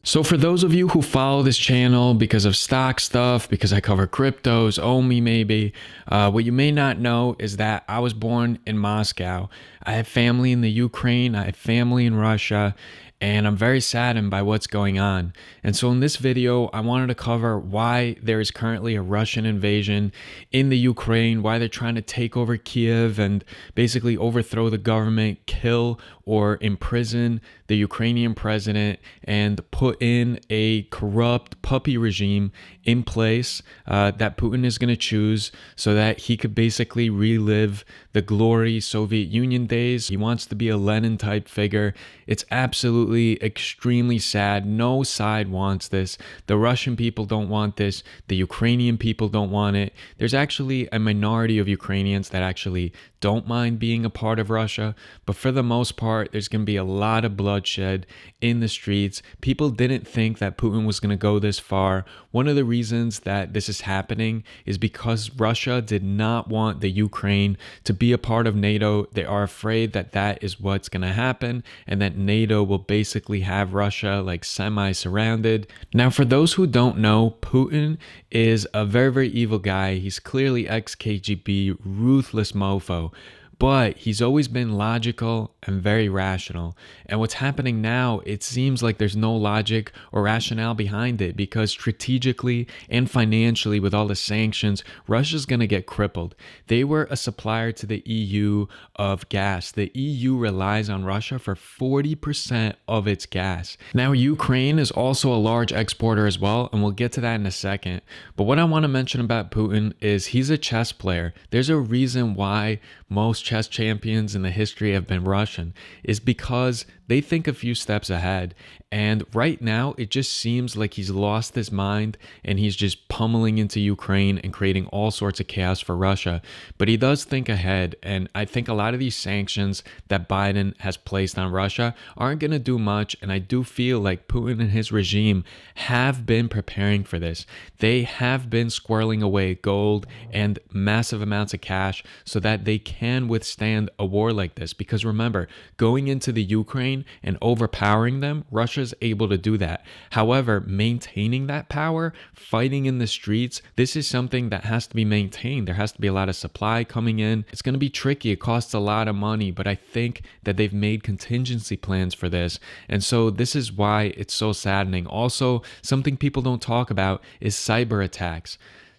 So for those of you who follow this channel because of stock stuff, because I cover cryptos, owe me maybe, what you may not know is that I was born in Moscow. I have family in the Ukraine, I have family in Russia, and I'm very saddened by what's going on. And so in this video, I wanted to cover why there is currently a Russian invasion in the Ukraine, why they're trying to take over Kiev and basically overthrow the government, kill or imprison the Ukrainian president, and put in a corrupt puppy regime in place that Putin is going to choose so that he could basically relive the glory Soviet Union days. He wants to be a Lenin type figure. It's absolutely extremely sad. No side wants this. The Russian people don't want this. The Ukrainian people don't want it. There's actually a minority of Ukrainians that actually don't mind being a part of Russia, but for the most part, there's going to be a lot of bloodshed in the streets. People didn't think that Putin was going to go this far. One of the reasons that this is happening is because Russia did not want the Ukraine to be a part of NATO. They are afraid that that is what's going to happen and that NATO will basically have Russia like semi-surrounded. Now, for those who don't know, Putin is a very, very evil guy. He's clearly ex-KGB, ruthless mofo. But he's always been logical and very rational. And what's happening now, it seems like there's no logic or rationale behind it because strategically and financially with all the sanctions, Russia's going to get crippled. They were a supplier to the EU of gas. The EU relies on Russia for 40% of its gas. Now, Ukraine is also a large exporter as well, and we'll get to that in a second. But what I want to mention about Putin is he's a chess player. There's a reason why most chess champions in the history have been Russian, is because they think a few steps ahead. And right now, it just seems like he's lost his mind and he's just pummeling into Ukraine and creating all sorts of chaos for Russia. But he does think ahead. And I think a lot of these sanctions that Biden has placed on Russia aren't going to do much. And I do feel like Putin and his regime have been preparing for this. They have been squirreling away gold and massive amounts of cash so that they can withstand a war like this. Because remember, going into the Ukraine and overpowering them, Russia's able to do that. However, maintaining that power, fighting in the streets, this is something that has to be maintained. There has to be a lot of supply coming in. It's going to be tricky. It costs a lot of money, but I think that they've made contingency plans for this. And so this is why it's so saddening. Also, something people don't talk about is cyber attacks.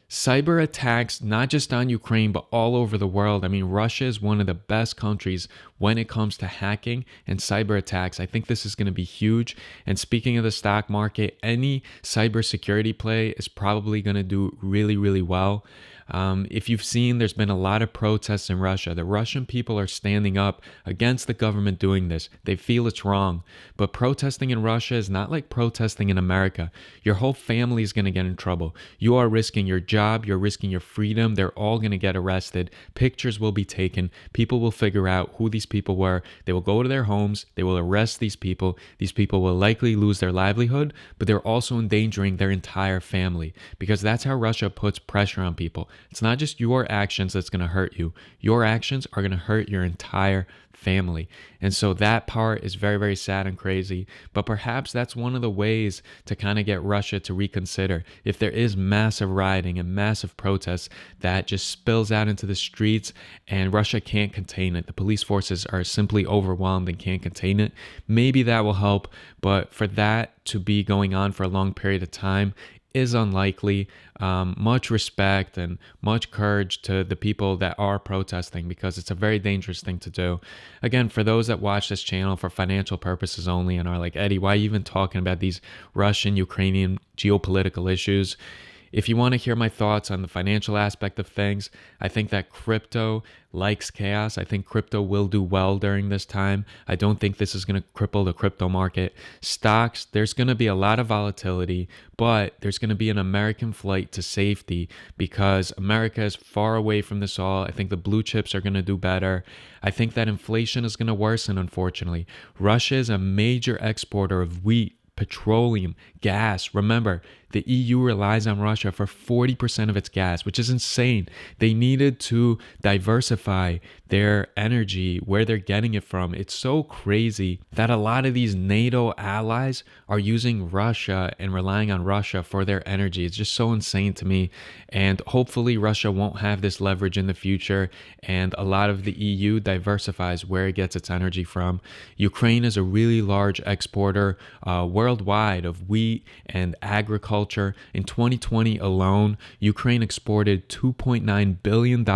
Cyber attacks, not just on Ukraine, but all over the world. I mean, Russia is one of the best countries when it comes to hacking and cyber attacks. I think this is going to be huge. And speaking of the stock market, any cybersecurity play is probably going to do really, really well. If you've seen, there's been a lot of protests in Russia. The Russian people are standing up against the government doing this. They feel it's wrong. But protesting in Russia is not like protesting in America. Your whole family is going to get in trouble. You are risking your job. You're risking your freedom. They're all going to get arrested. Pictures will be taken. People will figure out who these people were. They will go to their homes. They will arrest these people. These people will likely lose their livelihood, but they're also endangering their entire family because that's how Russia puts pressure on people. It's not just your actions that's going to hurt you. Your actions are going to hurt your entire family. And so that part is very, very sad and crazy. But perhaps that's one of the ways to kind of get Russia to reconsider. If there is massive rioting and massive protests that just spills out into the streets and Russia can't contain it, the police forces are simply overwhelmed and can't contain it, maybe that will help. But for that to be going on for a long period of time is unlikely. Much respect and much courage to the people that are protesting because it's a very dangerous thing to do. Again, for those that watch this channel for financial purposes only and are like, Eddie, why are you even talking about these Russian, Ukrainian geopolitical issues? If you want to hear my thoughts on the financial aspect of things, I think that crypto likes chaos. I think crypto will do well during this time. I don't think this is going to cripple the crypto market. Stocks, there's going to be a lot of volatility, but there's going to be an American flight to safety because America is far away from this all. I think the blue chips are going to do better. I think that inflation is going to worsen, unfortunately. Russia is a major exporter of wheat, petroleum, gas. Remember, the EU relies on Russia for 40% of its gas, which is insane. They needed to diversify their energy, where they're getting it from. It's so crazy that a lot of these NATO allies are using Russia and relying on Russia for their energy. It's just so insane to me. And hopefully Russia won't have this leverage in the future, and a lot of the EU diversifies where it gets its energy from. Ukraine is a really large exporter worldwide of wheat and agriculture. In 2020 alone, Ukraine exported $2.9 billion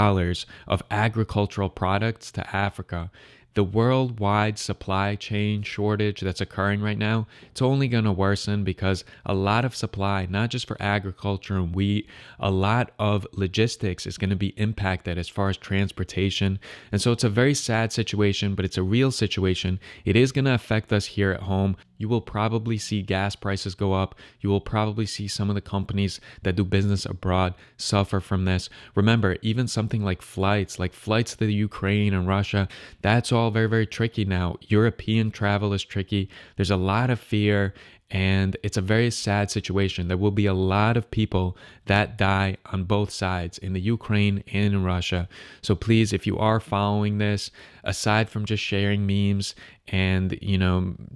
of agricultural products to Africa. The worldwide supply chain shortage that's occurring right now, it's only going to worsen because a lot of supply, not just for agriculture and wheat, a lot of logistics is going to be impacted as far as transportation. And so it's a very sad situation, but it's a real situation. It is going to affect us here at home. You will probably see gas prices go up. You will probably see some of the companies that do business abroad suffer from this. Remember, even something like flights to the Ukraine and Russia, that's all very, very tricky now. European travel is tricky. There's a lot of fear, and it's a very sad situation. There will be a lot of people that die on both sides, in the Ukraine and in Russia. So please, if you are following this, aside from just sharing memes and,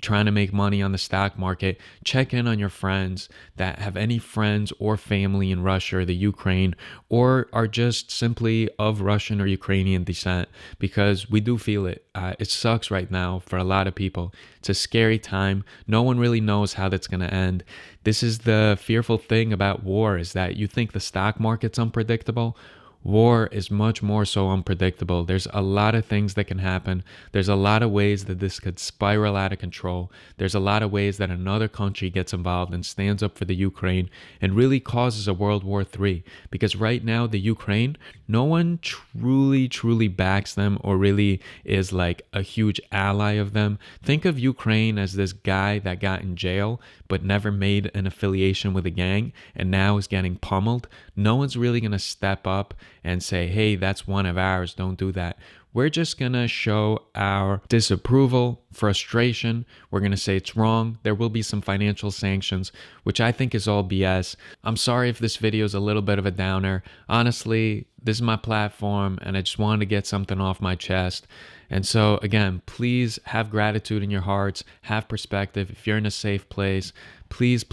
trying to make money on the stock market, check in on your friends that have any friends or family in Russia or the Ukraine, or are just simply of Russian or Ukrainian descent, because we do feel it. It sucks right now for a lot of people. It's a scary time. No one really knows how that's going to end. This is the fearful thing about war, is that you think the stock market's unpredictable. War is much more so unpredictable. There's a lot of things that can happen. There's a lot of ways that this could spiral out of control. There's a lot of ways that another country gets involved and stands up for the Ukraine and really causes a World War III. Because right now, the Ukraine, no one truly backs them or really is like a huge ally of them. Think of Ukraine as this guy that got in jail but never made an affiliation with a gang and now is getting pummeled. No one's really going to step up and say, hey, that's one of ours, don't do that. We're just going to show our disapproval, frustration. We're going to say it's wrong. There will be some financial sanctions, which I think is all BS. I'm sorry if this video is a little bit of a downer. Honestly, this is my platform and I just wanted to get something off my chest. And so again, please have gratitude in your hearts, have perspective. If you're in a safe place, please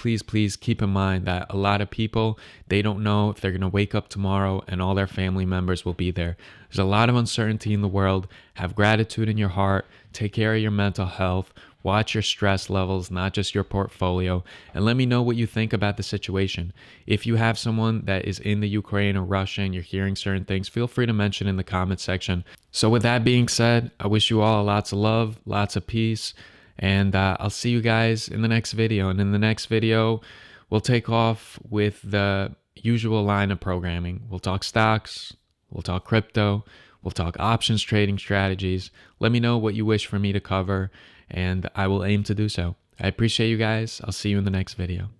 keep in mind that a lot of people, they don't know if they're going to wake up tomorrow and all their family members will be there. There's a lot of uncertainty in the world. Have gratitude in your heart. Take care of your mental health. Watch your stress levels, not just your portfolio, and let me know what you think about the situation. If you have someone that is in the Ukraine or Russia and you're hearing certain things, feel free to mention in the comment section. So with that being said, I wish you all lots of love, lots of peace, and I'll see you guys in the next video. And in the next video, we'll take off with the usual line of programming. We'll talk stocks, we'll talk crypto, we'll talk options trading strategies. Let me know what you wish for me to cover, and I will aim to do so. I appreciate you guys. I'll see you in the next video.